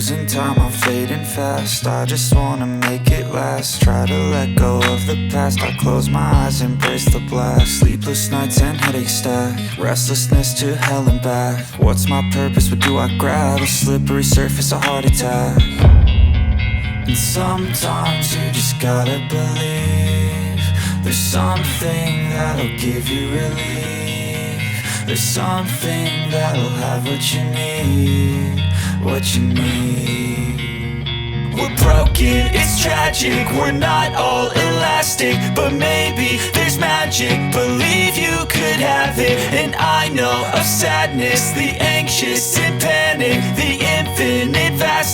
losing time, I'm fading fast. I just wanna make it last. Try to let go of the past. I close my eyes, embrace the blast. Sleepless nights and headaches stack. Restlessness to hell and back. What's my purpose, what do I grab? A slippery surface, a heart attack. And sometimes you just gotta believe there's something that'll give you relief. There's something that'll have what you need, what you need. We're broken, it's tragic, we're not all elastic, but maybe there's magic. Believe you could have it. And I know of sadness, the anxious and panic, the infinite vastness.